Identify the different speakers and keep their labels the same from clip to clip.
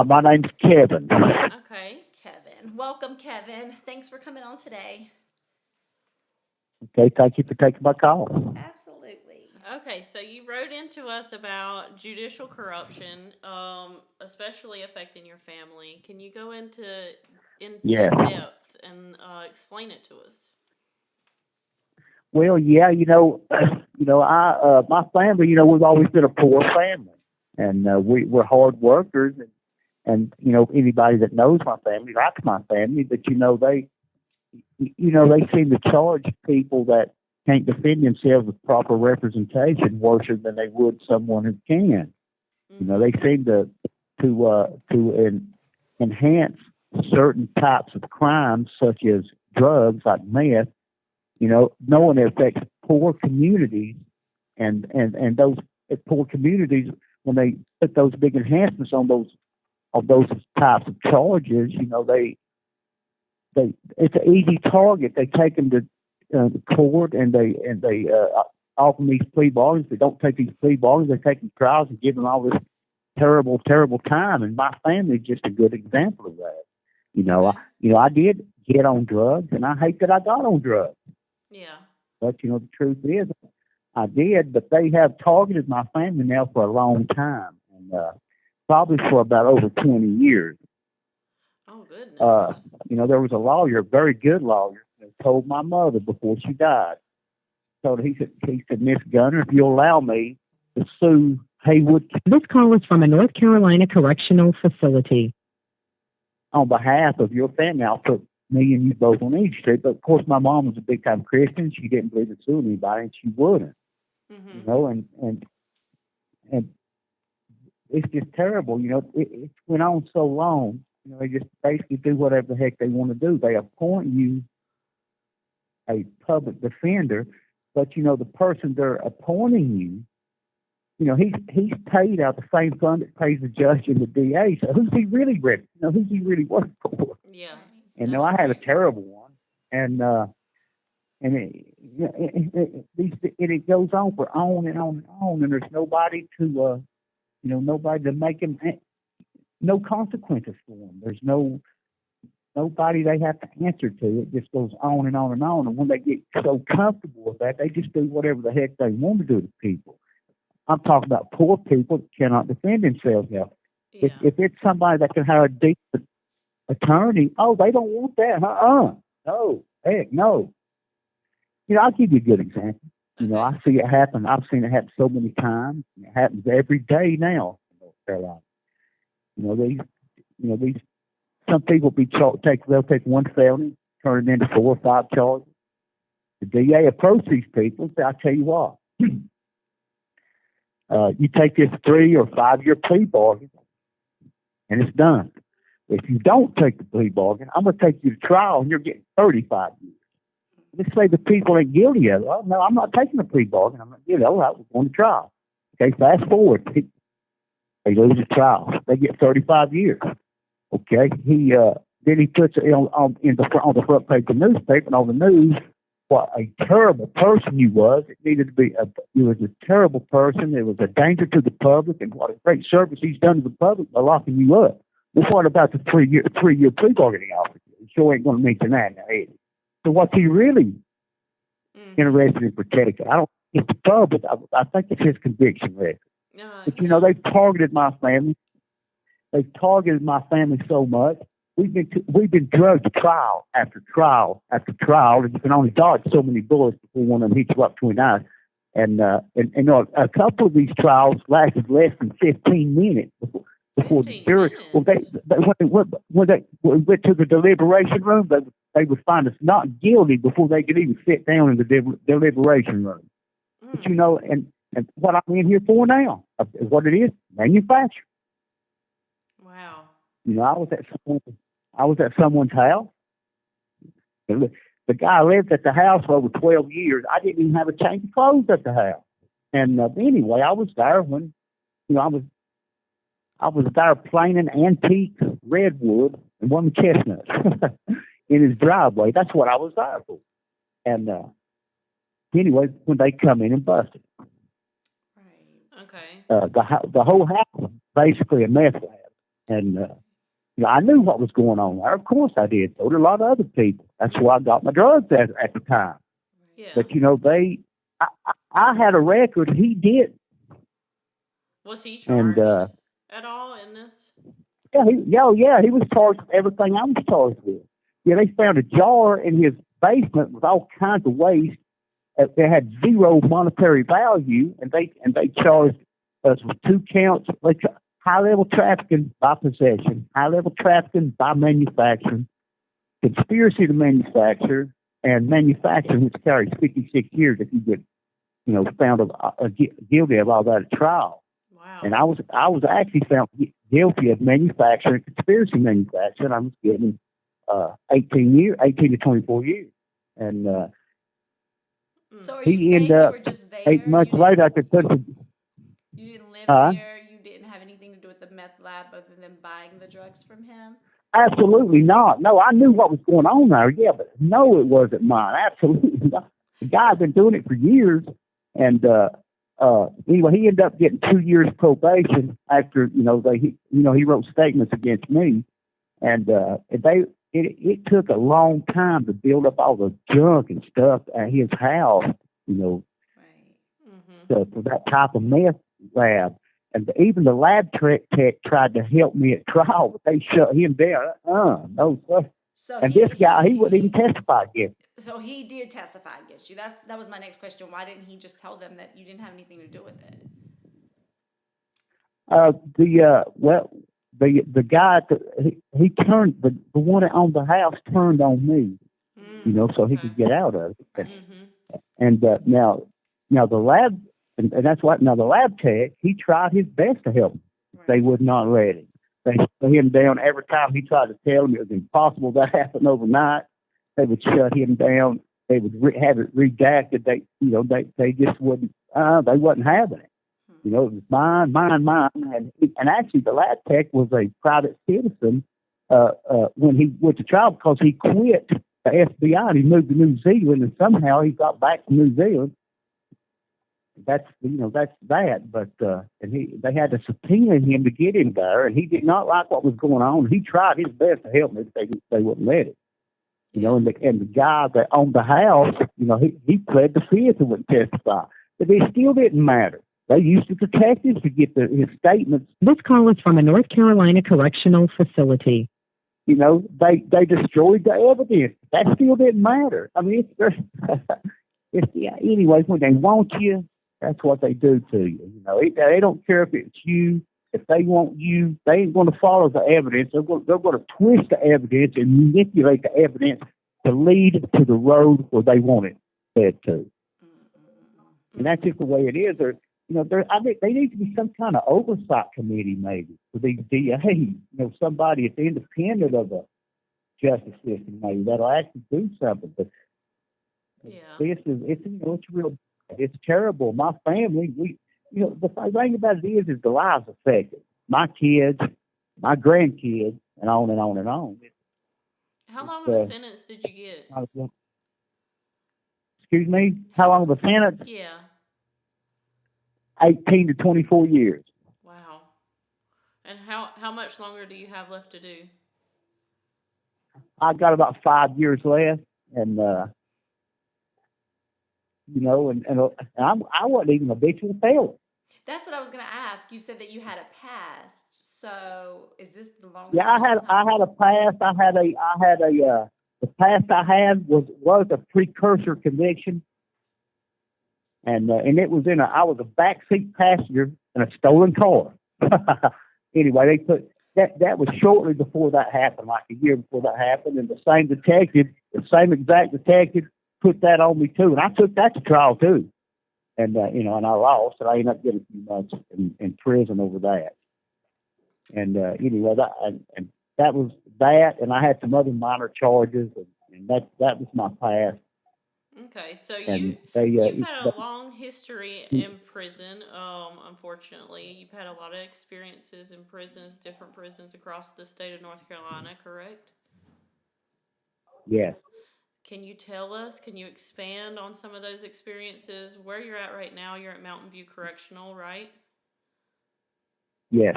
Speaker 1: My name's Kevin.
Speaker 2: Okay, Kevin. Welcome, Kevin. Thanks for coming on today.
Speaker 1: Okay, thank you for taking my call.
Speaker 2: Absolutely.
Speaker 3: Okay, so you wrote into us about judicial corruption, especially affecting your family. Can you go in
Speaker 1: Yes.
Speaker 3: depth and explain it to us?
Speaker 1: Well, yeah, my family, we've always been a poor family, and we're hard workers, and anybody that knows my family likes my family, but they seem to charge people that can't defend themselves with proper representation worse than they would someone who can. They seem to enhance certain types of crimes, such as drugs like meth. Knowing it affects poor communities, and those poor communities, when they put those big enhancements on those types of charges, they it's an easy target. They take them to court, and they offer these plea bargains. They don't take these plea bargains. They take them to trials and give them all this terrible, terrible time. And my family is just a good example of that. I did get on drugs, and I hate that I got on drugs.
Speaker 3: Yeah.
Speaker 1: But the truth is, I did. But they have targeted my family now for a long time, and probably for about over 20 years.
Speaker 3: Oh, goodness.
Speaker 1: There was a lawyer, a very good lawyer, that told my mother before she died. He said, Miss Gunner, if you'll allow me to sue Haywood
Speaker 4: This call is from a North Carolina correctional facility.
Speaker 1: on behalf of your family, I'll put me and you both on each street. But of course, my mom was a big time Christian. She didn't believe in suing anybody, and she wouldn't. And it's just terrible. It went on so long. They just basically do whatever the heck they want to do. They appoint you a public defender, but the person they're appointing he's paid out the same fund that pays the judge and the DA. So who's he really who's he really working for?
Speaker 3: Yeah.
Speaker 1: And I had a terrible one, and it goes on for on and on and on, and there's nobody to nobody to make him. No consequences for them. There's nobody they have to answer to. It just goes on and on and on. And when they get so comfortable with that, they just do whatever the heck they want to do to people. I'm talking about poor people that cannot defend themselves now.
Speaker 3: Yeah.
Speaker 1: If it's somebody that can hire a decent attorney, they don't want that. No. Heck, no. I'll give you a good example.
Speaker 3: Okay.
Speaker 1: I see it happen. I've seen it happen so many times. It happens every day now in North Carolina. These some people they'll take one felony, turn it into 4 or 5 charges. The DA approach these people and say, "I'll tell you what, you take this 3 or 5 year plea bargain, and it's done. If you don't take the plea bargain, I'm going to take you to trial, and you're getting 35 years." Let's say the people ain't guilty of it. "Oh, no, I'm not taking the plea bargain. I'm not guilty. All right, we're going to trial." Okay, fast forward. They lose the trial. They get 35 years. Okay, then he puts it on the front page of the newspaper and on the news what a terrible person he was. It needed to be. He was a terrible person. It was a danger to the public, and what a great service he's done to the public by locking you up. Well, what about the 3 year plea bargaining offer? He sure ain't going to mention that now, is he? So what's he really interested in protecting? I don't think it's the public. I think it's his conviction record. But they've targeted my family. They've targeted my family so much. We've been drugged trial after trial after trial, and you can only dodge so many bullets before one of them hits you up between the eyes. And a couple of these trials lasted less than 15 minutes before the jury. Well, when they went to the deliberation room, they would find us not guilty before they could even sit down in the deliberation room. But and what I'm in here for now is what it is: manufacture.
Speaker 3: Wow.
Speaker 1: I was at someone's house. The guy lived at the house for over 12 years. I didn't even have a change of clothes at the house. And anyway, I was there when, I was there planing antique redwood and one chestnuts in his driveway. That's what I was there for. And anyway, when they come in and busted.
Speaker 3: Right. Okay.
Speaker 1: The whole house was basically a meth lab. And I knew what was going on there. Of course I did. So did a lot of other people. That's why I got my drugs at the time.
Speaker 3: Yeah.
Speaker 1: But I had a record. He did.
Speaker 3: Was he charged
Speaker 1: And
Speaker 3: at all in this?
Speaker 1: yeah, he was charged with everything I was charged with. Yeah, they found a jar in his basement with all kinds of waste. They had zero monetary value, and they charged us with 2 counts, like high-level trafficking by possession, high-level trafficking by manufacturing, conspiracy to manufacture, and manufacturing, which carries 56 years if you get, found guilty of all that at trial.
Speaker 3: Wow.
Speaker 1: And I was actually found guilty of manufacturing, conspiracy manufacturing. I was getting 18 to 24 years. And
Speaker 2: so are
Speaker 1: he
Speaker 2: you saying
Speaker 1: ended
Speaker 2: you
Speaker 1: up
Speaker 2: were just there?
Speaker 1: 8 months later. I could put
Speaker 2: You didn't live
Speaker 1: Huh?
Speaker 2: there. You didn't have anything to do with the meth lab other than buying the drugs from him.
Speaker 1: Absolutely not. No, I knew what was going on there. Yeah, but no, it wasn't mine. Absolutely not. The guy had been doing it for years, and anyway, he ended up getting 2 years probation after he wrote statements against me, and it took a long time to build up all the junk and stuff at his house,
Speaker 2: Right.
Speaker 3: Mm-hmm.
Speaker 1: for that type of meth lab. And even the lab tech tried to help me at trial, but they shut him down. No, sir.
Speaker 2: So
Speaker 1: And this guy, he wouldn't even testify against.
Speaker 2: So he did testify against you. That was my next question. Why didn't he just tell them that you didn't have anything to do with it?
Speaker 1: The guy, he turned, the one that owned the house turned on me, so he could get out of it.
Speaker 3: Mm-hmm.
Speaker 1: And now the lab, and that's what, now the lab tech, he tried his best to help me.
Speaker 2: Right.
Speaker 1: They would not let him. They shut him down every time he tried to tell them it was impossible to happen overnight. They would shut him down. They would have it redacted. They just wouldn't. They wasn't having it. It was mine. And actually, the lab tech was a private citizen when he went to trial because he quit the FBI and he moved to New Zealand, and somehow he got back to New Zealand. That's that. But they had to subpoena him to get him there, and he did not like what was going on. He tried his best to help me, but they wouldn't let it. And the guy that owned the house, he pled the fifth and wouldn't testify, but it still didn't matter. They used the detectives to get his statements.
Speaker 4: This call is from a North Carolina correctional facility.
Speaker 1: They destroyed the evidence. That still didn't matter. I mean, anyway, when they want you, that's what they do to you. They don't care if it's you. If they want you, they ain't going to follow the evidence. They're going to twist the evidence and manipulate the evidence to lead to the road where they want it led to. And that's just the way it is. I think they need to be some kind of oversight committee, maybe, for these DAs. Somebody that's independent of the justice system, maybe that'll actually do something. But it's terrible. My family, the thing about it is the lives affected. My kids, my grandkids, and on and on and on.
Speaker 3: How long of a sentence did you get?
Speaker 1: Excuse me? How long of a sentence?
Speaker 3: Yeah.
Speaker 1: 18 to 24 years.
Speaker 3: Wow. And how much longer do you have left to do?
Speaker 1: I got about 5 years left, and I wasn't even a habitual felon.
Speaker 2: That's what I was going to ask. You said that you had a past. So is this the longest?
Speaker 1: Yeah, I had a past. The past I had was a precursor conviction, and it was I was a backseat passenger in a stolen car. Anyway, they put that was shortly before that happened, like a year before that happened, and the same exact detective put that on me too, and I took that to trial too, and and I lost, and I ended up getting a few months in prison over that. And anyway, that was that, and I had some other minor charges, and that was my past.
Speaker 3: Okay, so
Speaker 1: you've
Speaker 3: had a long history in prison. Unfortunately, you've had a lot of experiences in prisons, different prisons across the state of North Carolina, correct?
Speaker 1: Yes.
Speaker 3: Can you expand on some of those experiences? Where you're at right now, you're at Mountain View Correctional, right?
Speaker 1: Yes.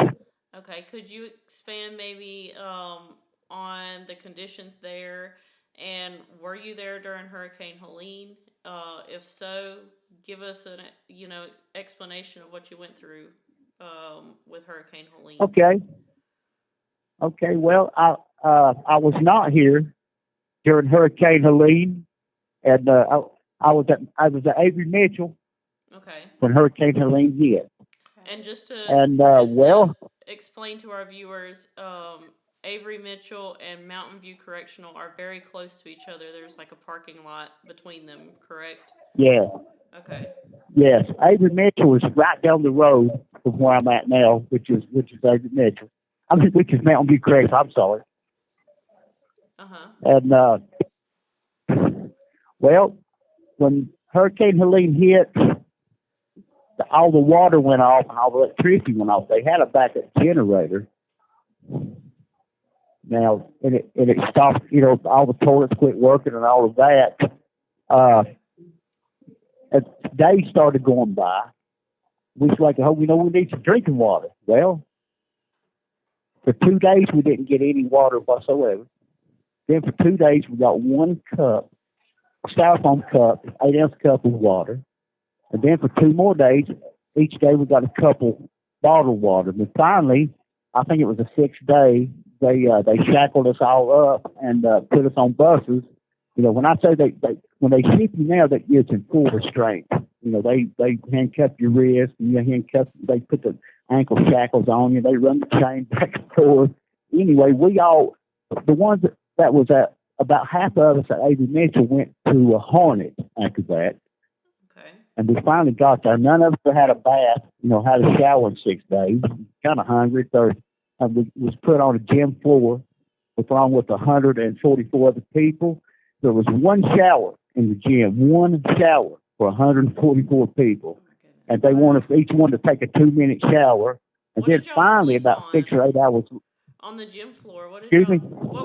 Speaker 3: Okay, could you expand maybe on the conditions there? And were you there during Hurricane Helene? If so, give us an explanation of what you went through with Hurricane Helene.
Speaker 1: Okay. Okay. Well, I was not here during Hurricane Helene, and I was at Avery Mitchell
Speaker 3: Okay.
Speaker 1: when Hurricane Helene hit.
Speaker 3: And just to
Speaker 1: well,
Speaker 3: explain to our viewers, Avery Mitchell and Mountain View Correctional are very close to each other. There's like a parking lot between them, correct?
Speaker 1: yeah,
Speaker 3: Okay.
Speaker 1: yes. Avery Mitchell is right down the road from where I'm at now, which is Avery Mitchell. I mean, which is Mountain View Correctional. I'm sorry. And well, when Hurricane Helene hit, all the water went off and all the electricity went off. They had a backup generator. Now, and it stopped, all the toilets quit working and all of that. As days started going by, we was like, we need some drinking water. Well, for 2 days, we didn't get any water whatsoever. Then for 2 days, we got one cup, styrofoam cup, 8-ounce cup of water. And then for 2 more days, each day we got a couple bottled water. And finally, I think it was the 6th day, they shackled us all up and put us on buses. When I say when they ship you now, it's in full restraint. They handcuff your wrist and they put the ankle shackles on you. They run the chain back and forth. Anyway, the ones that was at about half of us at Avery Mitchell went to a Hornet after that.
Speaker 3: Okay.
Speaker 1: And we finally got there. None of us had a bath, had a shower in 6 days. Kind of hungry, thirsty. And we was put on a gym floor along with 144 other people. There was one shower in the gym, one shower for 144 people. And they want us each one to take a 2-minute shower. And then finally, about 6 or 8 hours.
Speaker 3: On the gym floor, what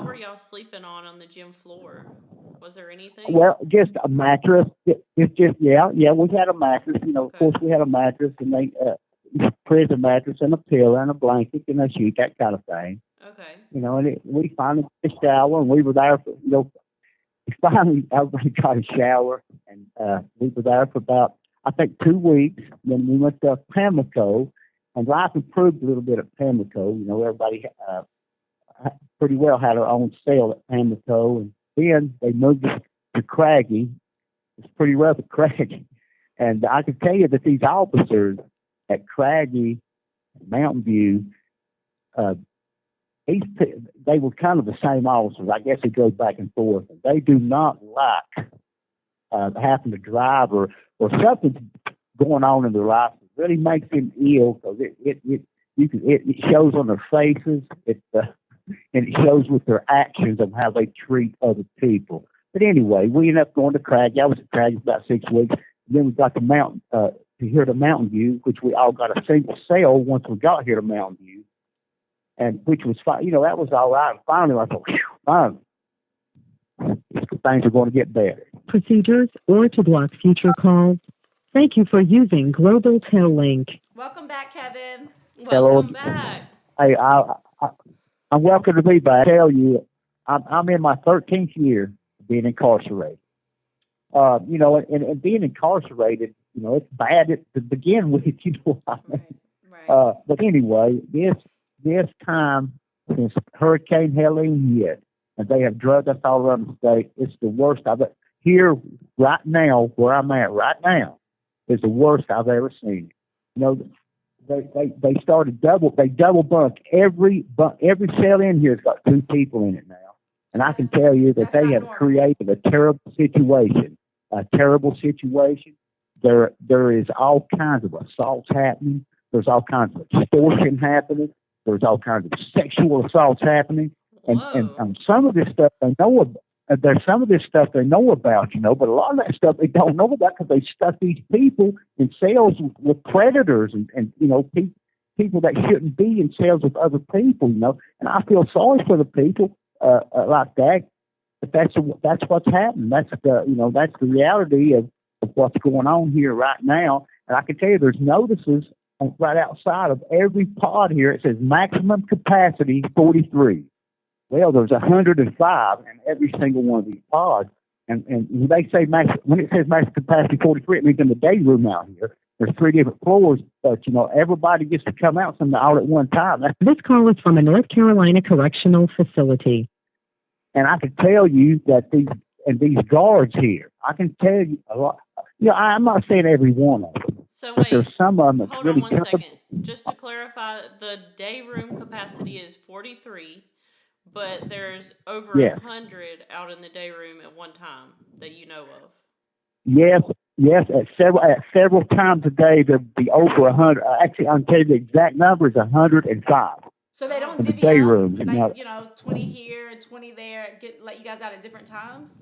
Speaker 3: were y'all sleeping on the gym floor? Was there anything?
Speaker 1: Well, just a mattress. It's just, we had a mattress. Of course, we had a mattress and prison mattress and a pillow and a blanket and a sheet, that kind of thing.
Speaker 3: Okay.
Speaker 1: And we finally got a shower, and we were there for, finally everybody got a shower, and we were there for about, I think, 2 weeks. Then we went to Pamlico, and life improved a little bit at Pamlico. Everybody pretty well had our own cell at Pamlico, and then they moved us to Craggy. It's pretty rough at Craggy. And I can tell you that these officers at Craggy, Mountain View, they were kind of the same officers. I guess it goes back and forth. They do not like having to drive or something's going on in their life that really makes them ill, because it shows on their faces. And it shows with their actions of how they treat other people. But anyway, we ended up going to Craggy. I was at Craggy about 6 weeks. And then we got to Mountain View, which we all got a single cell once we got here to Mountain View, and which was fine. That was all right. And finally, I thought, finally, things are going to get better.
Speaker 4: Procedures or to block future calls. Thank you for using Global Tel Link.
Speaker 2: Welcome back, Kevin.
Speaker 3: Welcome back.
Speaker 1: Hey, I'm welcome to be back. I tell you, I'm in my 13th year of being incarcerated. And being incarcerated, it's bad to begin with,
Speaker 2: Right.
Speaker 1: But anyway, this time since Hurricane Helene hit, and they have drugged us all around the state, it's the worst I've ever. Here, right now, where I'm at right now, is the worst I've ever seen. They started double bunk. Every cell in here has got 2 people in it now. And I can tell you that they have created a terrible situation. There is all kinds of assaults happening. There's all kinds of extortion happening. There's all kinds of sexual assaults happening. And some of this stuff they know about. There's some of this stuff they know about, but a lot of that stuff they don't know about because they stuck these people in cells with predators and people that shouldn't be in cells with other people, And I feel sorry for the people like that. But that's what's happening. That's the reality of what's going on here right now. And I can tell you, there's notices right outside of every pod here. It says maximum capacity 43. Well, there's 105 in every single one of these pods. And when they say when it says maximum capacity 43, it means in the day room out here. There's 3 different floors, but everybody gets to come out all at one time.
Speaker 4: This call is from a North Carolina correctional facility.
Speaker 1: And I can tell you that these guards here, I can tell you a lot. I'm not saying every one of them.
Speaker 3: So
Speaker 1: but
Speaker 3: wait,
Speaker 1: there's some of them that's
Speaker 3: hold
Speaker 1: really
Speaker 3: on 1 second. Just to clarify, the day room capacity is 43, but there's over 100 out in the day room at one time that you know of.
Speaker 1: Yes. At several times a day, there'll be over 100. Actually, I'll tell you the exact number is 105.
Speaker 2: So they don't
Speaker 1: in the
Speaker 2: divvy
Speaker 1: day
Speaker 2: up,
Speaker 1: rooms.
Speaker 2: like 20 here and 20 there, let you guys out at different times.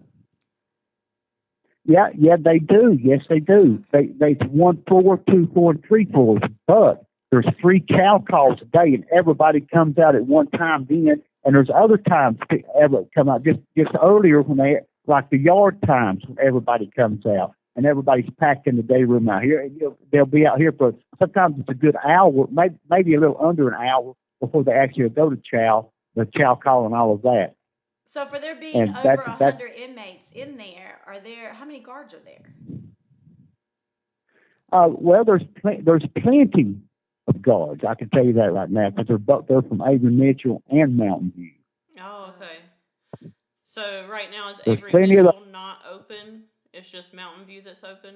Speaker 1: Yeah, they do. Yes, they do. They 1 floor, 2 floors, 3 floors. But there's 3 cow calls a day, and everybody comes out at one time then. And there's other times ever come out just earlier when they like the yard times when everybody comes out and everybody's packed in the day room out here. And, they'll be out here for sometimes it's a good hour, maybe a little under an hour before they actually go to the chow call and all of that.
Speaker 2: So for there being over 100 inmates in there, how many guards are there?
Speaker 1: Well, there's plenty of guards. I can tell you that right now because they're from Avery Mitchell and Mountain View.
Speaker 3: Oh, okay. So right now is
Speaker 1: There's
Speaker 3: Avery Mitchell not open? It's just Mountain View that's open?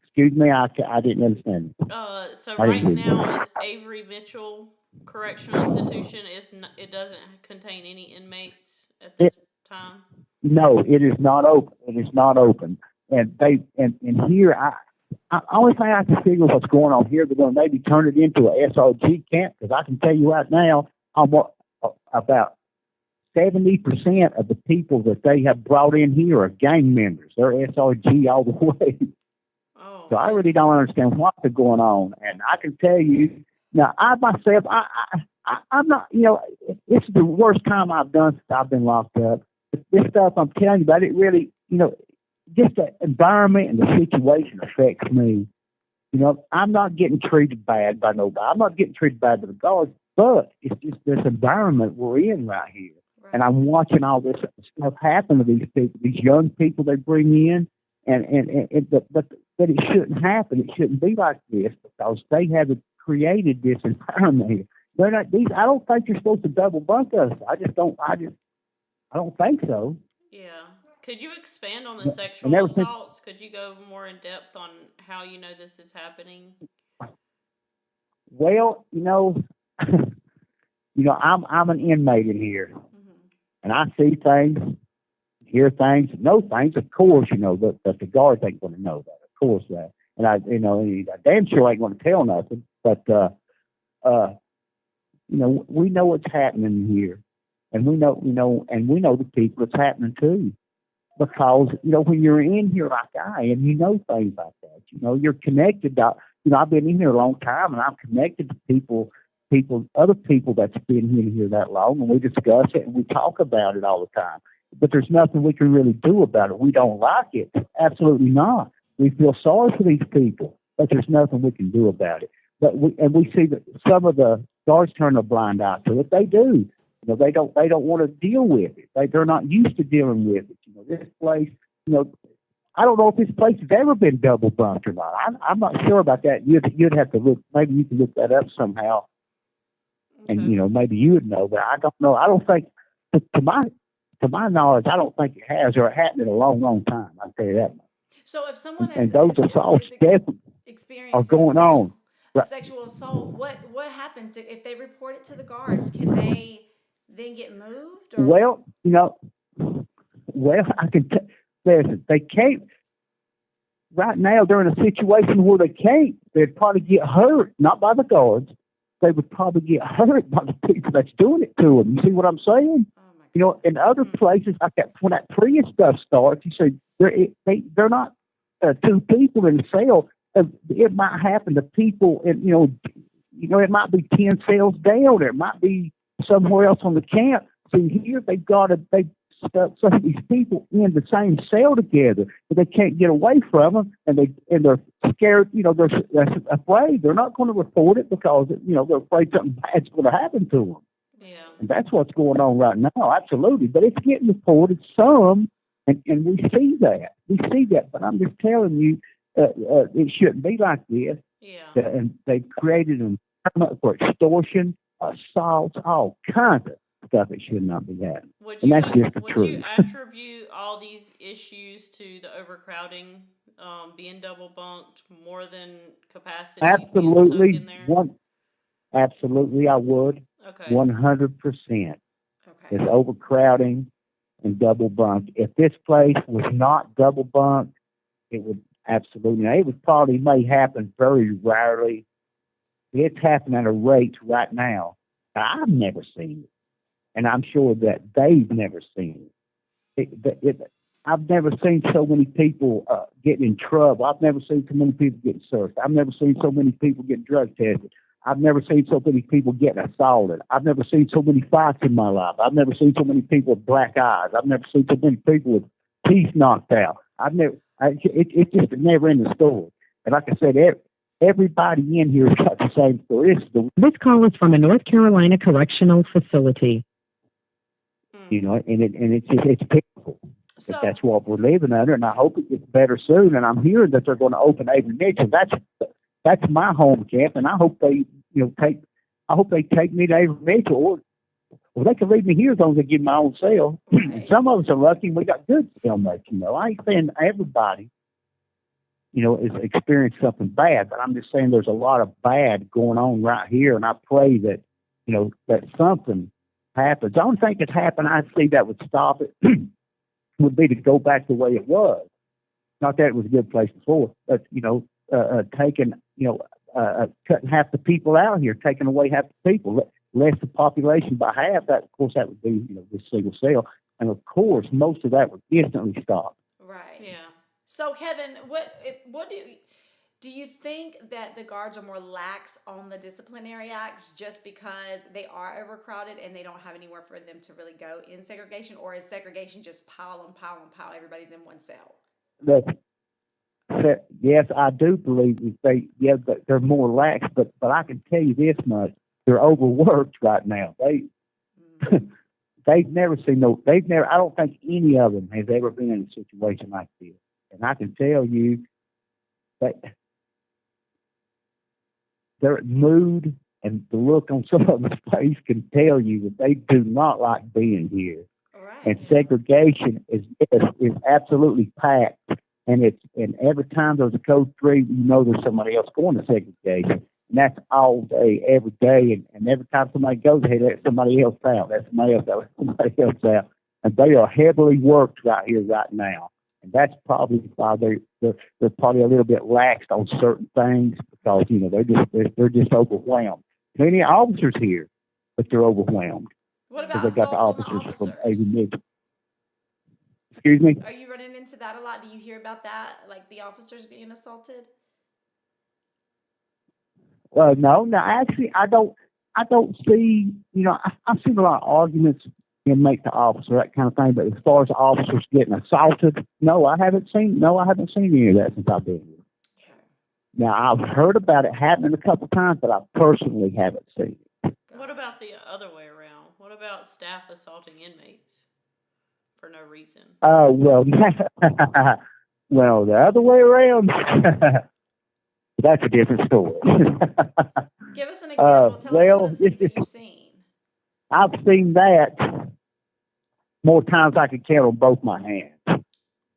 Speaker 1: Excuse me, I didn't understand.
Speaker 3: So right now is Avery Mitchell Correctional Institution it doesn't contain any inmates at this time? No,
Speaker 1: it is not open. It is not open. And here I only thing I can figure what's going on here, they're going to maybe turn it into a SRG camp because I can tell you right now about 70% of the people that they have brought in here are gang members. They're SRG all the way.
Speaker 3: Oh.
Speaker 1: So I really don't understand what's going on. And I can tell you, now, I'm not, this is the worst time I've done since I've been locked up. This stuff I'm telling you about, it really, just the environment and the situation affects me. I'm not getting treated bad by nobody. I'm not getting treated bad by the guards, but it's just this environment we're in right here. Right. And I'm watching all this stuff happen to these people, these young people they bring in, but it shouldn't happen. It shouldn't be like this because they haven't created this environment here. They're not these. I don't think you're supposed to double bunk us. I don't think so.
Speaker 3: Yeah. Could you expand on the sexual assaults? Could you go more in depth on how this is happening?
Speaker 1: Well, I'm an inmate in here, and I see things, hear things, know things. Of course, but the guards ain't going to know that. Of course, that, and I damn sure ain't going to tell nothing. But we know what's happening here, and we know the people it's happening to. Because, when you're in here like I am, things like that. You're connected. I've been in here a long time, and I'm connected to other people that's been in here that long, and we discuss it, and we talk about it all the time. But there's nothing we can really do about it. We don't like it. Absolutely not. We feel sorry for these people, but there's nothing we can do about it. But we see that some of the guards turn a blind eye to it. They do. They don't want to deal with it. They're not used to dealing with it. This place, I don't know if this place has ever been double bunked or not. I'm not sure about that. You'd have to look. Maybe you can look that up somehow, and maybe you would know. But I don't know. I don't think, to my knowledge, I don't think it has or it happened in a long, long time. I'll tell you that much.
Speaker 2: So if someone
Speaker 1: and those assaults definitely are going on.
Speaker 2: Sexual assault. What happens if they report it to the guards? Can they then get moved? Or?
Speaker 1: Well, I can listen. They can't. Right now, they're in a situation where they can't. They'd probably get hurt, not by the guards. They would probably get hurt by the people that's doing it to them. You see what I'm saying?
Speaker 2: Oh
Speaker 1: in other places like that, when that Prius stuff starts, you say they're not 2 people in a cell. It might happen to people, and it might be 10 cells down. It might be somewhere else on the camp. See, here they've stuck some of these people in the same cell together, but they can't get away from them, and they're scared. They're afraid. They're not going to report it because they're afraid something bad's going to happen to them.
Speaker 3: Yeah.
Speaker 1: And that's what's going on right now. Absolutely, but it's getting reported some, and we see that. We see that, but I'm just telling you, it shouldn't be like this.
Speaker 3: Yeah.
Speaker 1: And they've created an environment for extortion, assaults, all kinds of stuff that should not be happening.
Speaker 3: Would
Speaker 1: And
Speaker 3: you,
Speaker 1: that's just the
Speaker 3: would
Speaker 1: truth.
Speaker 3: you attribute all these issues to the overcrowding, being double bunked more than capacity?
Speaker 1: Absolutely,
Speaker 3: being stuck in there?
Speaker 1: Absolutely, I would.
Speaker 3: Okay.
Speaker 1: 100%.
Speaker 2: Okay.
Speaker 1: It's overcrowding and double bunked. If this place was not double bunked, it would absolutely. Now, it would probably may happen very rarely. It's happening at a rate right now that I've never seen it, and I'm sure that they've never seen it. I've never seen so many people get in trouble. I've never seen so many people get searched. I've never seen so many people get drug tested. I've never seen so many people getting assaulted. I've never seen so many fights in my life. I've never seen so many people with black eyes. I've never seen so many people with teeth knocked out. It's just a never-ending story. And like I said, everybody in here has got the same story.
Speaker 4: This call is from a North Carolina correctional facility.
Speaker 1: It's pitiful.
Speaker 2: So,
Speaker 1: But that's what we're living under, and I hope it gets better soon. And I'm hearing that they're going to open Avery Mitchell. That's my home camp, and I hope they take me to Avery Mitchell, or they can leave me here as long as they give me my own cell.
Speaker 2: right.
Speaker 1: Some of us are lucky; we got good cellmates. I ain't saying everybody, is experienced something bad, but I'm just saying there's a lot of bad going on right here, and I pray that that something happens. The only thing that's happened, I see that would stop it would be to go back the way it was. Not that it was a good place before, but taking cutting half the people out here, taking away half the people, less the population by half. That, of course, that would be this single cell, and of course, most of that would instantly stop.
Speaker 2: Right.
Speaker 3: Yeah.
Speaker 2: So, Kevin, what do you think that the guards are more lax on the disciplinary acts just because they are overcrowded and they don't have anywhere for them to really go in segregation, or is segregation just pile? Everybody's in one cell?
Speaker 1: Yes, I do believe that they're more lax, but I can tell you this much: they're overworked right now. They've never seen I don't think any of them has ever been in a situation like this, and I can tell you that their mood and the look on some of their face can tell you that they do not like being here.
Speaker 2: Right.
Speaker 1: And segregation is absolutely packed. And every time there's a code 3, there's somebody else going to segregation. And that's all day, every day. And every time somebody goes ahead, that's somebody else out. That's somebody else out. Somebody else out. And they are heavily worked right here, right now. And that's probably why they're probably a little bit laxed on certain things because they're just overwhelmed. Plenty of officers here, but they're overwhelmed.
Speaker 2: What about
Speaker 1: They got the
Speaker 2: assaults on the
Speaker 1: officers from
Speaker 2: officers?
Speaker 1: Avery Mitchell. Excuse me.
Speaker 2: Are you running into that a lot? Do you hear about that, like the officers being assaulted?
Speaker 1: No. Actually, I don't see. I've seen a lot of arguments inmate to officer, that kind of thing. But as far as officers getting assaulted, no, I haven't seen any of that since I've been here.
Speaker 2: Okay.
Speaker 1: Now, I've heard about it happening a couple times, but I personally haven't seen it.
Speaker 3: What about the other way around? What about staff assaulting inmates for no reason?
Speaker 1: Well, the other way around, that's a different story.
Speaker 2: Give us an example. Tell us some of the things that you've seen.
Speaker 1: I've seen that more times I could count on both my hands.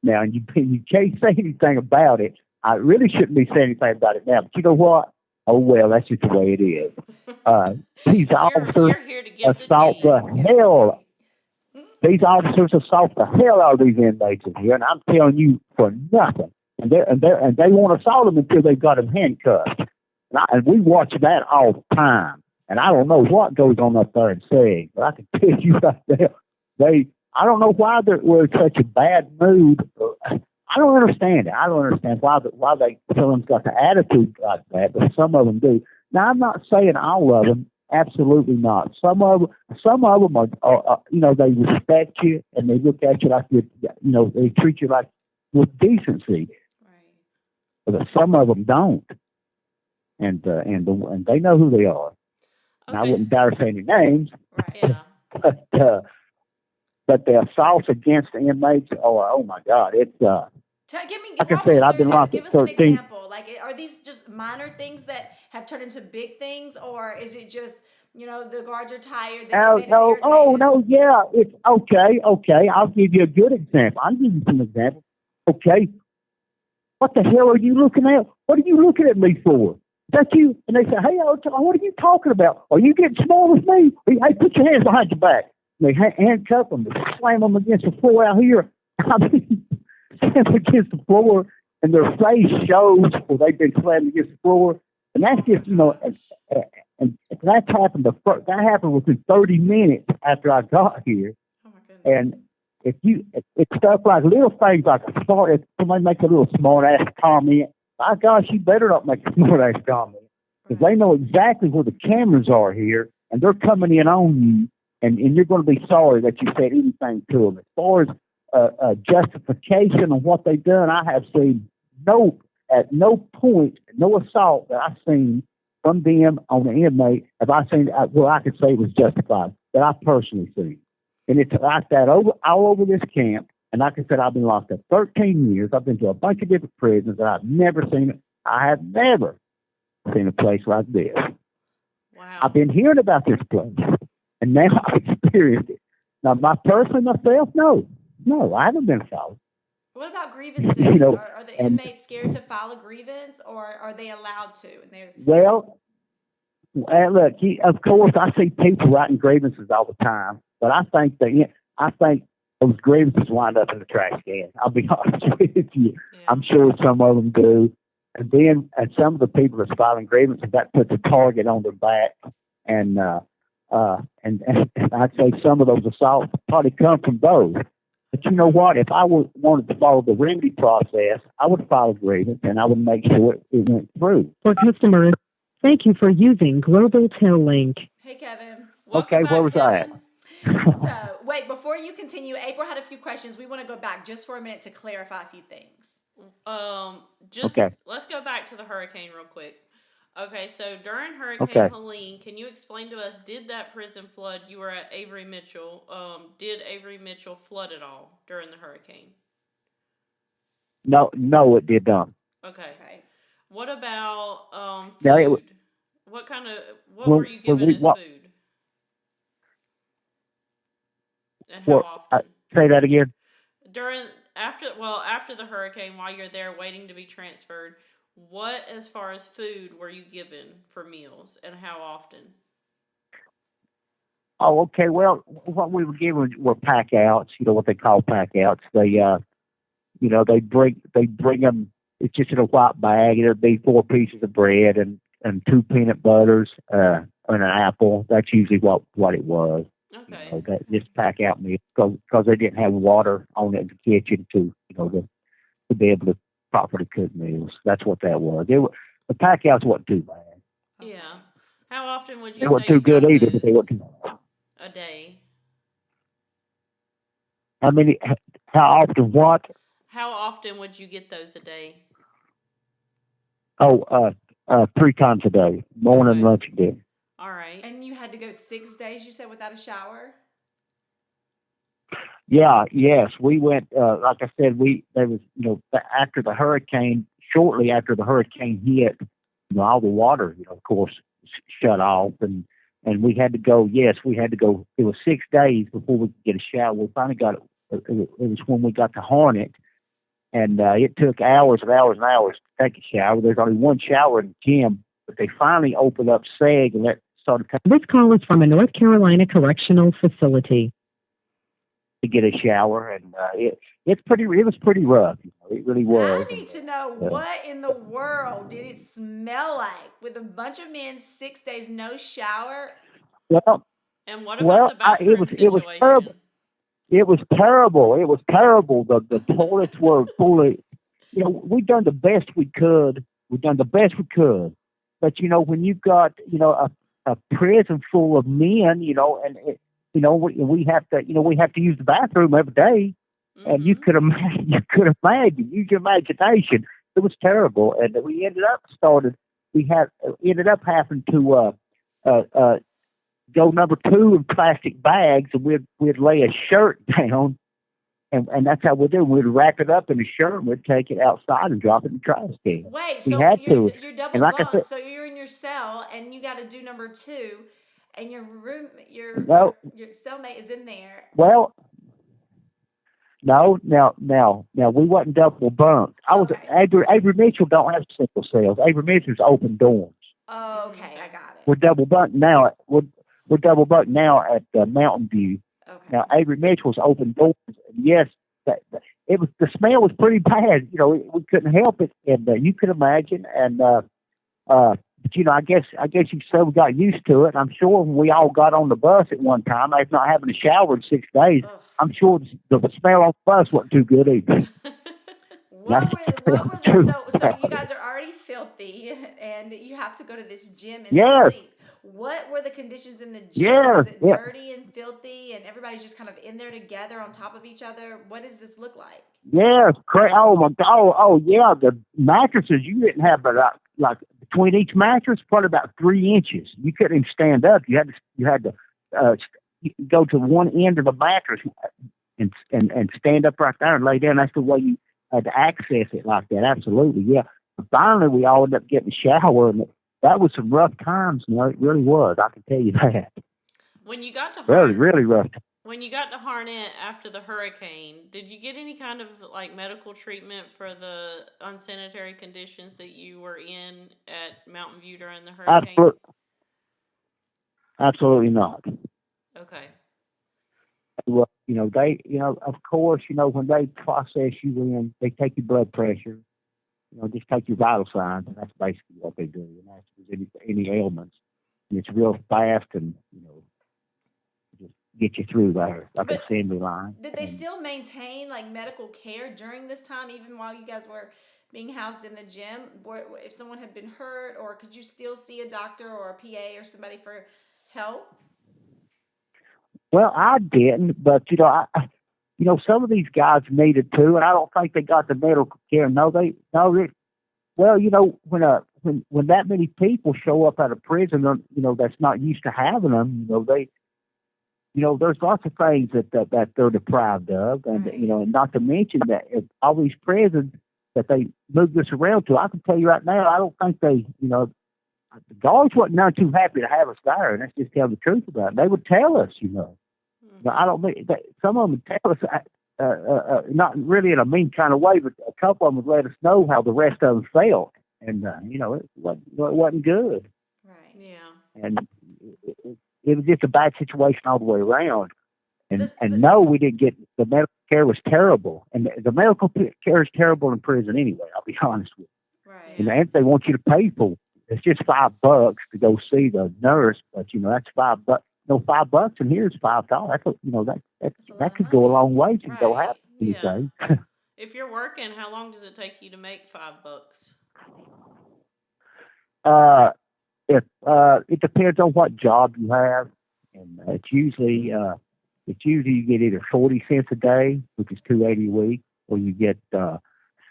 Speaker 1: Now, you can't say anything about it. I really shouldn't be saying anything about it now, but you know what? Oh, well, that's just the way it is. These officers assault the hell. These officers assault the hell out of these inmates in here, and I'm telling you for nothing. And they won't assault them until they've got them handcuffed. And we watch that all the time. And I don't know what goes on up there in SEG, but I can tell you right there, I don't know why we're in such a bad mood. I don't understand it. I don't understand why some of them's got the attitude like that, but some of them do. Now, I'm not saying all of them Absolutely not. Some of them are they respect you and they look at you like they treat you like with decency.
Speaker 2: Right.
Speaker 1: But some of them don't, and they know who they are. And I
Speaker 3: Okay.
Speaker 1: wouldn't dare say any names,
Speaker 2: Right.
Speaker 3: Yeah.
Speaker 1: but the assaults against the inmates, oh my God, it's
Speaker 2: Give me,
Speaker 1: like
Speaker 2: we're
Speaker 1: I said,
Speaker 2: almost
Speaker 1: I've
Speaker 2: through
Speaker 1: been
Speaker 2: this.
Speaker 1: locked
Speaker 2: Give
Speaker 1: at
Speaker 2: us an
Speaker 1: 13.
Speaker 2: example. Like, are these just minor things that have turned into big things, or is it just, the guards are tired, the
Speaker 1: Oh
Speaker 2: inmate is
Speaker 1: no,
Speaker 2: irritated?
Speaker 1: yeah, it's okay, I'll give you a good example. I'll give you some examples. Okay, what the hell are you looking at? What are you looking at me for? Is that you? And they say, hey, what are you talking about? Are you getting small with me? Hey, put your hands behind your back. And they handcuff them, they slam them against the floor out here. I mean, slam them against the floor, and their face shows where they've been slammed against the floor. And that's just, and that happened within 30 minutes after I got here.
Speaker 2: Oh my goodness.
Speaker 1: And it's stuff like little things like if somebody makes a little smart ass comment, my gosh, you better not make a smart ass comment because they know exactly where the cameras are here, and they're coming in on you, and you're going to be sorry that you said anything to them. As far as justification of what they've done, I have seen at no point, no assault that I've seen from them on the inmate have I seen where I could say it was justified that I personally seen. And it's like that all over this camp. And like I said, I've been locked up 13 years. I've been to a bunch of different prisons, and I've never seen it. I have never seen a place like this.
Speaker 3: Wow.
Speaker 1: I've been hearing about this place, and now I've experienced it. Now, myself, no, I haven't been assaulted.
Speaker 2: What about grievances? Are the inmates scared to file a grievance, or are they allowed to? And they're
Speaker 1: Well, look, of course, I see people writing grievances all the time, but I think those grievances wind up in the trash can. I'll be honest with you.
Speaker 3: Yeah.
Speaker 1: I'm sure some of them do. And then some of the people that's filing grievances, that puts a target on their back. And I'd say some of those assaults probably come from those. But you know what? If I wanted to follow the remedy process, I would file a grievance and I would make sure it went through.
Speaker 4: For customers, thank you for using Global Tel Link.
Speaker 2: Hey, Kevin.
Speaker 3: Welcome back,
Speaker 1: where was I at?
Speaker 3: Kevin.
Speaker 2: So, wait, before you continue, April had a few questions. We want to go back just for a minute to clarify a few things.
Speaker 3: Let's go back to the hurricane real quick. Okay, so during Hurricane Helene, can you explain to us, did that prison flood? You were at Avery Mitchell. Did Avery Mitchell flood at all during the hurricane?
Speaker 1: No, it did not.
Speaker 3: Okay. What about food?
Speaker 1: Now,
Speaker 3: what were you given as food? And how often?
Speaker 1: Say that again.
Speaker 3: After the hurricane, while you're there waiting to be transferred, what, as far as food, were you given for meals, and how often?
Speaker 1: Oh, okay. Well, what we were given were pack outs. You know what they call pack outs. They, they bring them. It's just in a white bag. There'd be 4 pieces of bread and 2 peanut butters and an apple. That's usually what it was.
Speaker 3: Okay.
Speaker 1: Just pack out meals because they didn't have water on it in the kitchen to be able to properly cook meals. That's what that was. The pack outs wasn't too bad.
Speaker 3: Yeah. How often would you
Speaker 1: They
Speaker 3: say
Speaker 1: weren't too good either, but they weren't too bad.
Speaker 3: A day?
Speaker 1: How often what?
Speaker 3: How often would you get those a day?
Speaker 1: 3 times a day, morning, lunch, and dinner.
Speaker 3: All right.
Speaker 2: And you had to go 6 days, you said, without a shower?
Speaker 1: Yeah, yes. We went, like I said, after the hurricane, shortly after the hurricane hit, all the water, of course, shut off. And we had to go, it was 6 days before we could get a shower. We finally got it. It was when we got to Hornet. And it took hours and hours and hours to take a shower. There's only one shower in the gym, but they finally opened up SEG and started coming.
Speaker 4: This call is from a North Carolina correctional facility.
Speaker 1: To get a shower, and it was pretty rough. It really was.
Speaker 2: I need to know what in the world did it smell like with a bunch of men, 6 days, no shower?
Speaker 1: Well,
Speaker 3: and what about the bathroom situation?
Speaker 1: It was terrible. It was terrible. The toilets were fully. We've done the best we could. But when you've got a prison full of men, and we have to use the bathroom every day, and you could imagine, use your imagination. It was terrible, and we ended up having to go number 2 in plastic bags, and we'd lay a shirt down, and that's how we'd do. We'd wrap it up in a shirt, and we'd take it outside and drop it in the trash can.
Speaker 2: Wait,
Speaker 1: we
Speaker 2: so
Speaker 1: had to.
Speaker 2: you're double
Speaker 1: and like
Speaker 2: bunked,
Speaker 1: I said,
Speaker 2: so you're in your cell, and you got to do number 2, and your cellmate is in there.
Speaker 1: Well, no, now we wasn't double bunked. I was Avery Mitchell don't have single cells. Avery Mitchell's open dorms.
Speaker 2: Oh, okay, I got it.
Speaker 1: We're double bunked now. We're double bunked now at Mountain View.
Speaker 2: Okay.
Speaker 1: Now Avery Mitchell's open dorms. Yes, it was, the smell was pretty bad. We couldn't help it, and you can imagine. And but I guess you so got used to it. I'm sure when we all got on the bus at one time, after not having a shower in 6 days, I'm sure the smell on the bus wasn't too good either.
Speaker 2: So you guys are already filthy, and you have to go to this gym and sleep. What were the conditions in the gym? Was it dirty and filthy, and everybody's just kind of in there together on top of each other? What does this look like?
Speaker 1: Yes, oh my God! Oh yeah, the mattresses, you didn't have but like between each mattress, probably about 3 inches. You couldn't even stand up. You had to go to one end of the mattress and stand up right there and lay down. That's the way you had to access it like that. Absolutely, yeah. But finally, we all ended up getting a shower, and that was some rough times. It really was. I can tell you that.
Speaker 3: When you got to
Speaker 1: really rough.
Speaker 3: When you got to Harnett after the hurricane, did you get any kind of like medical treatment for the unsanitary conditions that you were in at Mountain View during the hurricane?
Speaker 1: Absolutely not.
Speaker 3: Okay.
Speaker 1: Well, of course, when they process you in, they take your blood pressure, just take your vital signs, and that's basically what they do. And that's if there's any ailments, and it's real fast, and just get you through there like a assembly line.
Speaker 2: Did they still maintain like medical care during this time, even while you guys were being housed in the gym? If someone had been hurt, or could you still see a doctor or a PA or somebody for help?
Speaker 1: Well, I didn't, but some of these guys needed to, and I don't think they got the medical care. When that many people show up at a prison, that's not used to having them, there's lots of things that they're deprived of, and and not to mention that all these prisons that they move this around to. I can tell you right now, I don't think they, the guards wasn't none too happy to have us there, and let's just tell the truth about it. They would tell us, I don't mean that some of them would tell us, not really in a mean kind of way, but a couple of them would let us know how the rest of them felt, and it wasn't good.
Speaker 2: Right.
Speaker 3: Yeah.
Speaker 1: And it was just a bad situation all the way around. No, we didn't get the medical care was terrible, and the medical care is terrible in prison anyway. I'll be honest with you.
Speaker 2: Right.
Speaker 1: And they want you to pay for it. It's just $5 to go see the nurse, but that's $5. $5 and here's $5. That could go a long way to go happen these days.
Speaker 3: If you're working, how long does it take you to make $5?
Speaker 1: It depends on what job you have, and it's usually you get either 40 cents a day, which is $2.80 a week, or you get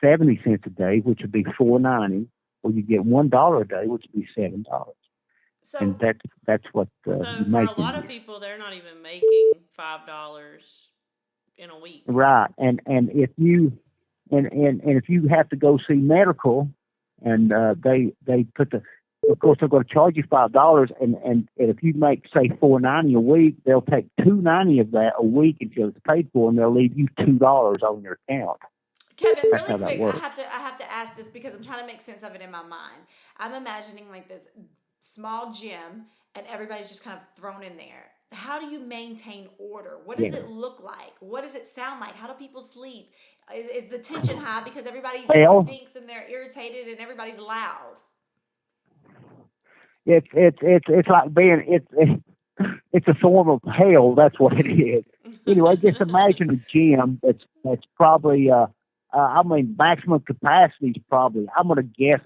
Speaker 1: 70 cents a day, which would be $4.90, or you get $1 a day, which would be $7.
Speaker 2: So,
Speaker 1: and that's what
Speaker 3: so for a lot of people, they're not even making $5 in a week.
Speaker 1: Right, and if you if you have to go see medical, and they put of course they're going to charge you $5, and if you make say $4.90 a week, they'll take $2.90 of that a week until it's paid for, and they'll leave you $2 on your account.
Speaker 2: Kevin, really quick, I have to ask this because I'm trying to make sense of it in my mind. I'm imagining like this small gym, and everybody's just kind of thrown in there. How do you maintain order? What does it look like? What does it sound like? How do people sleep? Is the tension high because everybody stinks and they're irritated and everybody's loud?
Speaker 1: It's like being it's a form of hell. That's what it is. Anyway, just imagine a gym that's probably maximum capacity is probably, I'm going to guess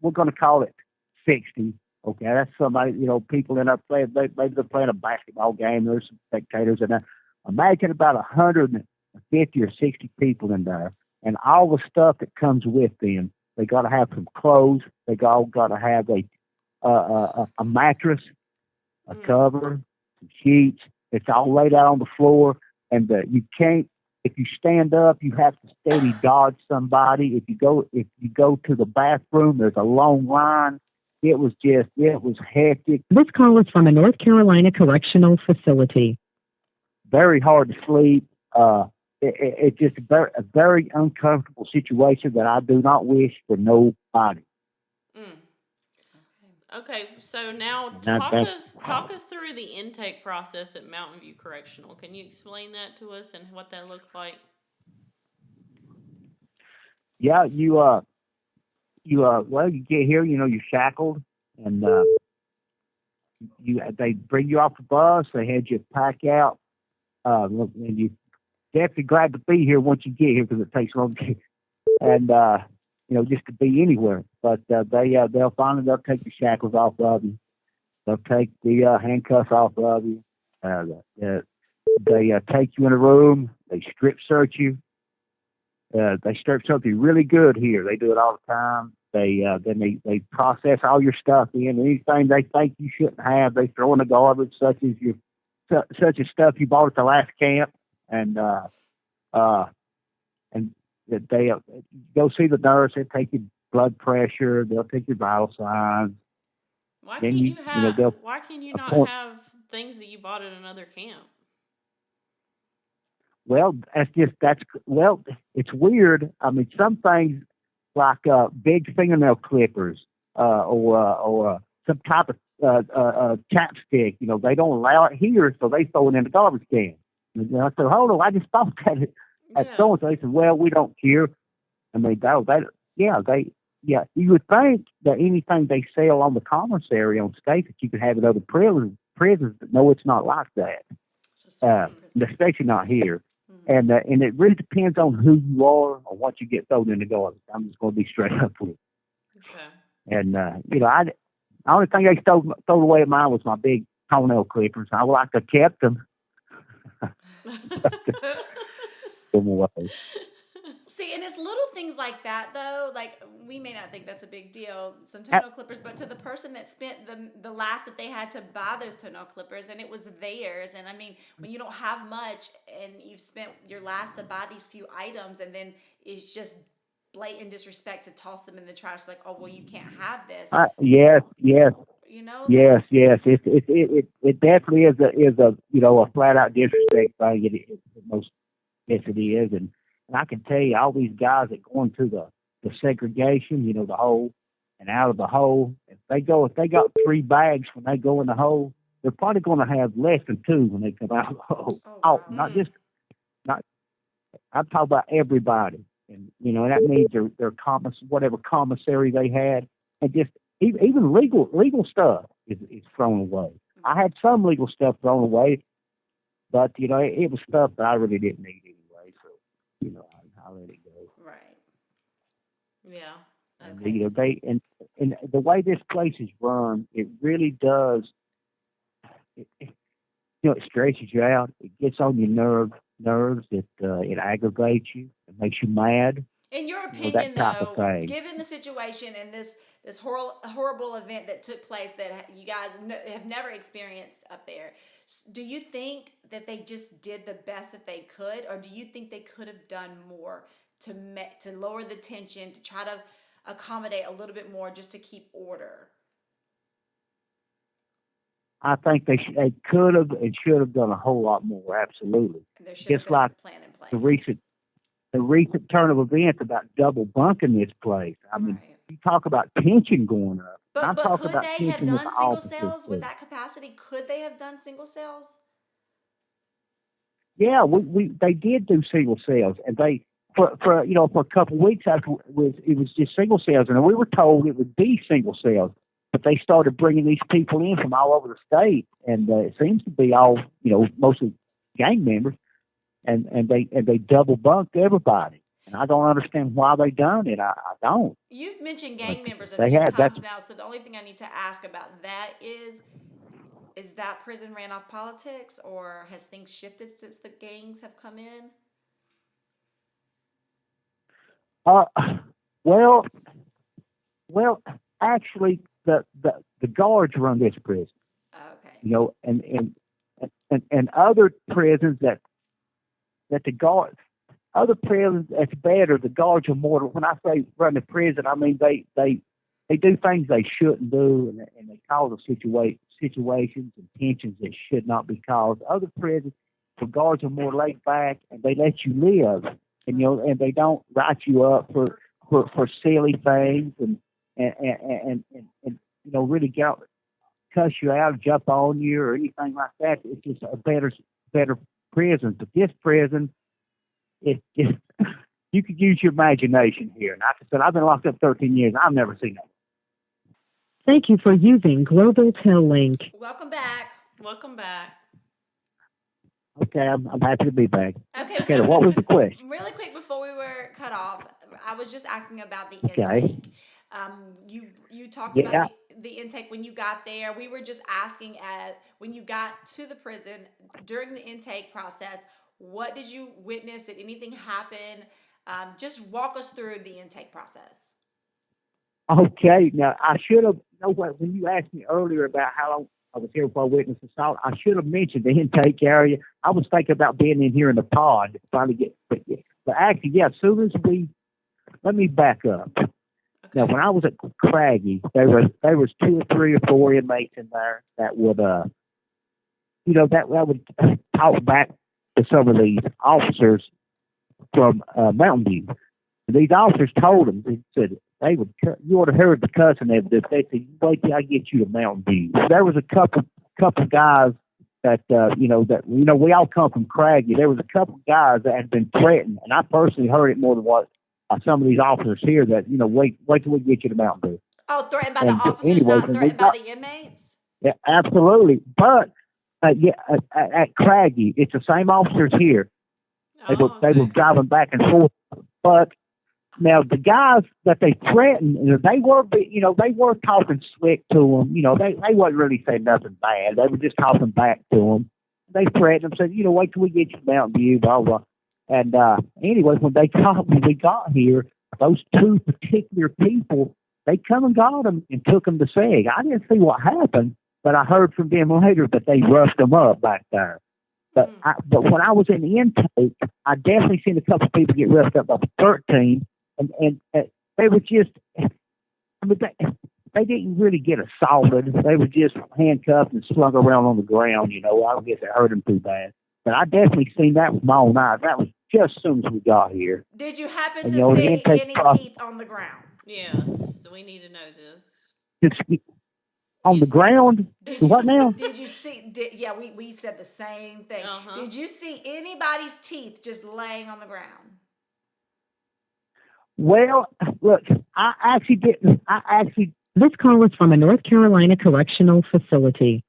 Speaker 1: we're going to call it 60. Okay, that's somebody, people in there playing, maybe they're playing a basketball game, there's some spectators in there. Imagine about 150 or 60 people in there, and all the stuff that comes with them. They got to have some clothes. They all got to have a mattress, a cover, some sheets. It's all laid out on the floor, and you can't. If you stand up, you have to steady dodge somebody. If you go to the bathroom, there's a long line. It was hectic.
Speaker 4: This call is from a North Carolina correctional facility.
Speaker 1: Very hard to sleep. It's just a very uncomfortable situation that I do not wish for nobody.
Speaker 3: Okay, so now talk us through the intake process at Mountain View Correctional. Can you explain that to us and what that looked like?
Speaker 1: Yeah, you get here, you're shackled, and they bring you off the bus. They had you pack out, and you definitely glad to be here once you get here because it takes long to get, and just to be anywhere. But they'll take the shackles off of you. They'll take the handcuffs off of you. They take you in a room. They strip search you. They strip search you really good here. They do it all the time. Then they process all your stuff in. Anything they think you shouldn't have, they throw in the garbage, such as stuff you bought at the last camp, and they go see the nurse. They take your blood pressure. They'll take your vital signs.
Speaker 3: Why can't you not have things that you bought at another camp?
Speaker 1: Well, it's weird. I mean, some things like big fingernail clippers or some type of chapstick, they don't allow it here, so they throw it in the garbage can. And I said, hold on, I just thought that at so-and-so. They said, well, we don't care. I mean, you would think that anything they sell on the commissary on state that you could have at other prisons, but no, it's not like that. Especially not here. Mm-hmm. And it really depends on who you are or what you get thrown in the garbage. I'm just going to be straight up with you. Okay. And the only thing they throw away at mine was my big toenail clippers. I would like to have kept them.
Speaker 2: See, and it's little things like that, though. Like, we may not think that's a big deal, some toenail clippers, but to the person that spent the last that they had to buy those toenail clippers, and it was theirs. And I mean, when you don't have much and you've spent your last to buy these few items, and then it's just blatant disrespect to toss them in the trash, like, oh, well, you can't have this.
Speaker 1: Yes. Yes. It definitely is a flat out disrespect thing. It is, and I can tell you, all these guys that go into the segregation, the hole, and out of the hole, if they got 3 bags when they go in the hole, they're probably going to have less than 2 when they come out of the hole. Oh, wow. I'm talking about everybody, and that means their whatever commissary they had, and just even legal stuff is thrown away. I had some legal stuff thrown away, but it was stuff that I really didn't need anyway. So I let it go.
Speaker 2: Right. Yeah.
Speaker 1: Okay. And the way this place is run, it really does. It stresses you out. It gets on your nerves. It aggravates you. It makes you mad.
Speaker 2: In your opinion, though, given the situation and this horrible event that took place that you guys have never experienced up there, do you think that they just did the best that they could, or do you think they could have done more to lower the tension, to try to accommodate a little bit more just to keep order?
Speaker 1: I think they could have and should have done a whole lot more. Absolutely.
Speaker 2: There should
Speaker 1: just
Speaker 2: have been
Speaker 1: like
Speaker 2: a plan in place.
Speaker 1: The recent turn of events about double bunking this place. I mean, you talk about tension going up.
Speaker 2: But could they have done single cells with that capacity? Could they have done single cells?
Speaker 1: Yeah, they did do single cells, and they for a couple of weeks after it was just single cells, and we were told it would be single cells, but they started bringing these people in from all over the state, and it seems to be all mostly gang members, and they double bunked everybody. And I don't understand why they done it. I don't.
Speaker 2: You've mentioned
Speaker 1: But
Speaker 2: gang members a
Speaker 1: they
Speaker 2: few
Speaker 1: had that's
Speaker 2: times now, so the only thing I need to ask about that is that prison ran off politics, or has things shifted since the gangs have come in?
Speaker 1: uh well well actually the guards run this prison.
Speaker 2: Okay.
Speaker 1: You know, and other prisons that the guards other prisons that's better, the guards are more. When I say run the prison, I mean they do things they shouldn't do, and they cause situations and tensions that should not be caused. Other prisons, the guards are more laid back, and they let you live, and you know, and they don't write you up for silly things, and you know, really get out, cuss you out, jump on you, or anything like that. It's just a better prison. But this prison, it's just you could use your imagination here. And like I said, I've been locked up 13 years. I've never seen that.
Speaker 4: Thank you for using Global Tel Link.
Speaker 2: Welcome back.
Speaker 3: Welcome back.
Speaker 1: Okay, I'm happy to be back.
Speaker 2: Okay.
Speaker 1: Okay, what was the question?
Speaker 2: Really quick before we were cut off, I was just asking about the
Speaker 1: Okay.
Speaker 2: intake. You talked
Speaker 1: Yeah.
Speaker 2: about the intake when you got there. We were just asking when you got to the prison during the intake process, what did you witness? Did anything happen? Just walk us through the intake process.
Speaker 1: Okay, now I should have. You know what? When you asked me earlier about how long I was here for witness assault, I should have mentioned the intake area. I was thinking about being in here in the pod to finally get. But actually, yeah. As soon as let me back up.
Speaker 3: Okay.
Speaker 1: Now, when I was at Craggy, there was 2 or 3 or 4 inmates in there that would, you know, that would talk back to some of these officers from Mountain View. And these officers told them, they said they would. You would have heard the cussing they would do. They said, "Wait till I get you to Mountain View." There was a couple guys that we all come from Craggy. There was a couple guys that had been threatened, and I personally heard it more than what some of these officers here that, you know, wait till we get you to Mountain View.
Speaker 2: Oh, threatened by
Speaker 1: And
Speaker 2: the officers,
Speaker 1: anyway,
Speaker 2: not threatened by the inmates?
Speaker 1: Yeah, absolutely. But at Craggy, it's the same officers here. They were driving back and forth. But now the guys that they threatened, they were talking slick to them. You know, they wasn't really saying nothing bad. They were just talking back to them. They threatened them, said, you know, wait till we get you to Mountain View, blah blah. And anyway, when we got here, those 2 particular people, they come and got them and took them to SEG. I didn't see what happened, but I heard from them later that they roughed them up back there. But when I was in the intake, I definitely seen a couple of people get roughed up by 13, and they were just, I mean, they didn't really get assaulted. They were just handcuffed and slung around on the ground. You know, I don't guess it hurt them too bad. But I definitely seen that with my own eyes. That was just as soon as we got here.
Speaker 2: Did you happen
Speaker 1: And,
Speaker 2: to
Speaker 1: you know, the
Speaker 2: see
Speaker 1: intake
Speaker 2: any teeth on the ground?
Speaker 3: Yes, we need to know this.
Speaker 1: Just on the ground? What now?
Speaker 2: Did you see? Yeah, we said the same thing.
Speaker 3: Uh-huh.
Speaker 2: Did you see anybody's teeth just laying on the ground?
Speaker 1: Well, look, I actually didn't.
Speaker 4: This call is from a North Carolina correctional facility.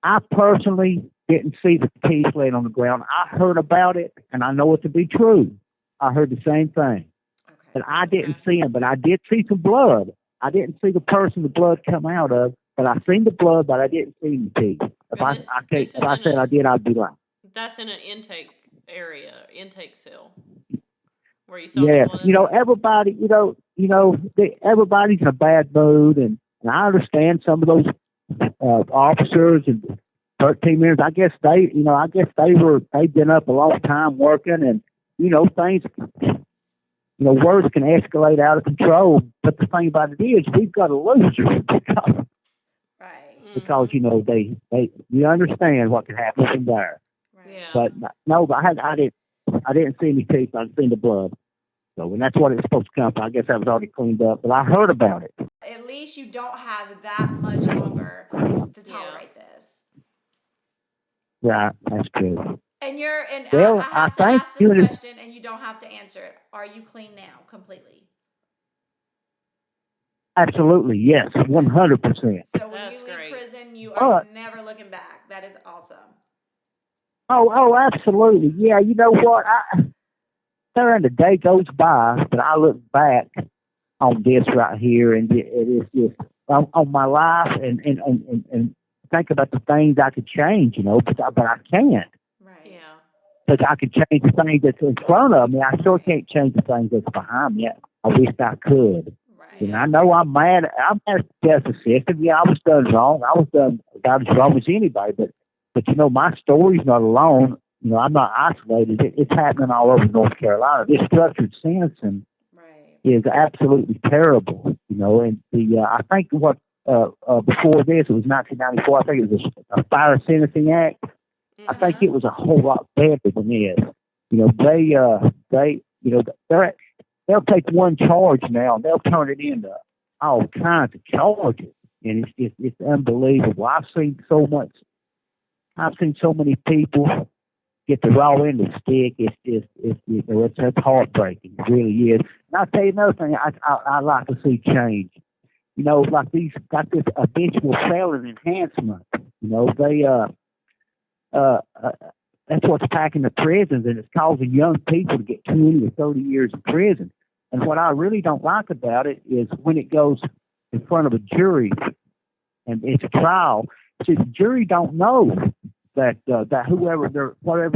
Speaker 1: I personally didn't see the teeth laying on the ground. I heard about it, and I know it to be true. I heard the same thing.
Speaker 2: Okay.
Speaker 1: But I didn't see them, but I did see some blood. I didn't see the person the blood come out of, but I seen the blood, but I didn't see the teeth. If I said I did, I'd be lying.
Speaker 3: That's in an intake area, intake cell, where you saw
Speaker 1: Yeah,
Speaker 3: the blood.
Speaker 1: you know, everybody, everybody's in a bad mood, and I understand some of those officers and 13 minutes. I guess they'd been up a long time working, and you know, things, you know, words can escalate out of control. But the thing about it is, we've got a loser because you know you understand what can happen from there.
Speaker 2: Right.
Speaker 3: Yeah.
Speaker 1: But no, I didn't see any teeth. I seen the blood. So, and that's what it's supposed to come from. I guess that was already cleaned up, but I heard about it.
Speaker 2: At least you don't have that much longer to tolerate this.
Speaker 1: Right, that's true.
Speaker 2: And
Speaker 1: Well,
Speaker 2: I have to
Speaker 1: thank
Speaker 2: ask this
Speaker 1: you.
Speaker 2: question, and you don't have to answer it. Are you clean now, completely?
Speaker 1: Absolutely, yes, 100%.
Speaker 2: So when
Speaker 3: That's
Speaker 2: you leave
Speaker 3: great.
Speaker 2: prison, you are never looking back. That is awesome.
Speaker 1: Oh, absolutely. Yeah, you know what? there and the day goes by, but I look back on this right here, and it is just on my life, and think about the things I could change, but I can't.
Speaker 2: Right.
Speaker 3: Yeah.
Speaker 1: But I could change the things that's in front of me. I sure can't change the things that's behind me. I wish I could.
Speaker 2: Right.
Speaker 1: I know I'm mad. I'm mad at the justice system. Yeah, I was done wrong. I was done about as wrong as anybody. But my story's not alone. I'm not isolated. It's happening all over North Carolina. This structured sentencing is absolutely terrible. And I think what before this, it was 1994. I think it was a Fire Sentencing Act. I think it was a whole lot better than this. They'll take one charge now and they'll turn it into all kinds of charges, and it's unbelievable. I've seen so many people get the raw end of the stick. It's heartbreaking. It really is. And I'll tell you another thing. I like to see change. Like these got this habitual felon enhancement. That's what's packing the prisons, and it's causing young people to get 20 or 30 years in prison. And what I really don't like about it is when it goes in front of a jury and it's a trial. See, the jury don't know that whatever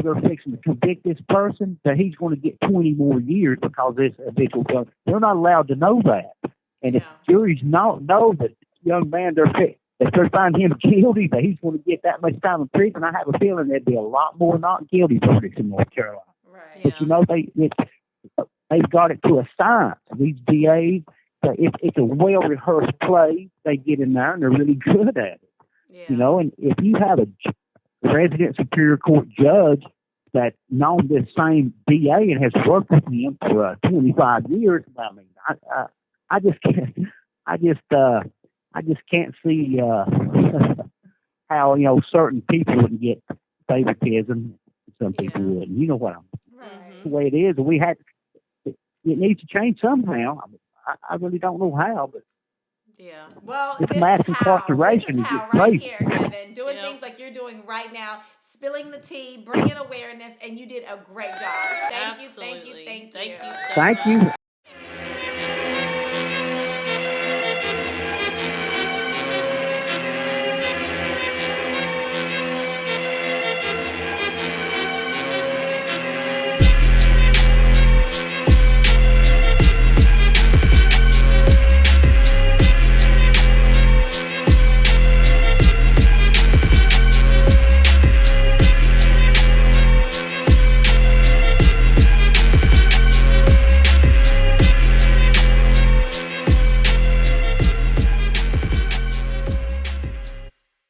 Speaker 1: they're fixing to convict this person, that he's going to get 20 more years because this habitual felon. They're not allowed to know that. And if juries know that young man if they find him guilty, that he's going to get that much time in prison, I have a feeling there'd be a lot more not guilty verdicts in North Carolina.
Speaker 2: Right.
Speaker 1: But they've got it to a science. These DAs, it's a well-rehearsed play. They get in there and they're really good at it.
Speaker 3: Yeah.
Speaker 1: And if you have a resident Superior Court judge that's known this same DA and has worked with him for 25 years, I just can't. I just can't see how certain people wouldn't get favoritism, some people wouldn't. You know what
Speaker 2: Right.
Speaker 1: the way it is. It needs to change somehow. I really don't know how, but
Speaker 2: Well,
Speaker 1: this
Speaker 2: this
Speaker 1: mass
Speaker 2: is
Speaker 1: incarceration is
Speaker 2: how
Speaker 1: just
Speaker 2: right
Speaker 1: crazy.
Speaker 2: here, Kevin, doing things like you're doing right now, spilling the tea, bringing awareness, and you did a great job. Thank you, thank you,
Speaker 3: Absolutely.
Speaker 2: thank you.
Speaker 3: Thank you so
Speaker 1: Thank
Speaker 3: much.
Speaker 1: you.